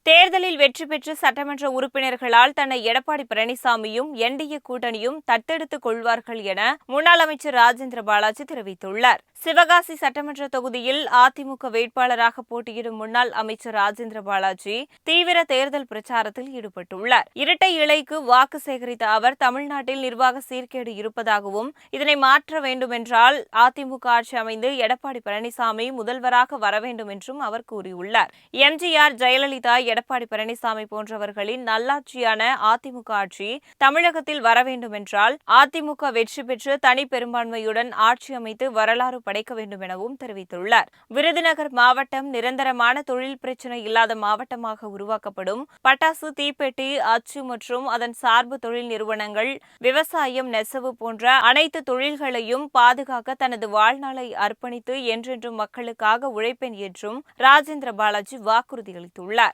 தேர்தலில் வெற்றி பெற்று சட்டமன்ற உறுப்பினர்களால் தன்னை எடப்பாடி பழனிசாமியும் என்டிஏ கூட்டணியும் தத்தெடுத்துக் கொள்வார்கள் என முன்னாள் அமைச்சர் ராஜேந்திர பாலாஜி தெரிவித்துள்ளார். சிவகாசி சட்டமன்ற தொகுதியில் அதிமுக வேட்பாளராக போட்டியிடும் முன்னாள் அமைச்சர் ராஜேந்திர பாலாஜி தீவிர தேர்தல் பிரச்சாரத்தில் ஈடுபட்டுள்ளார். இரட்டை இலைக்கு வாக்கு சேகரித்த அவர் தமிழ்நாட்டில் நிர்வாக சீர்கேடு இருப்பதாகவும் இதனை மாற்ற வேண்டுமென்றால் அதிமுக ஆட்சி அமைந்து எடப்பாடி பழனிசாமி முதல்வராக வர வேண்டும் என்றும் அவர் கூறியுள்ளார். எம்ஜிஆர், ஜெயலலிதா, எடப்பாடி பழனிசாமி போன்றவர்களின் நல்லாட்சியான அதிமுக ஆட்சி தமிழகத்தில் வர வேண்டுமென்றால் அதிமுக வெற்றி பெற்று தனி பெரும்பான்மையுடன் ஆட்சி அமைத்து வரலாறு படைக்க வேண்டும் எனவும் தெரிவித்துள்ளார். விருதுநகர் மாவட்டம் நிரந்தரமான தொழில் பிரச்சினை இல்லாத மாவட்டமாக உருவாக்கப்படும். பட்டாசு, தீப்பெட்டி, அச்சு மற்றும் அதன் சார்பு தொழில் நிறுவனங்கள், விவசாயம், நெசவு போன்ற அனைத்து தொழில்களையும் பாதுகாக்க தனது வாழ்நாளை அர்ப்பணித்து என்றென்றும் மக்களுக்காக உழைப்பேன் என்றும் ராஜேந்திர பாலாஜி வாக்குறுதியளித்துள்ளார்.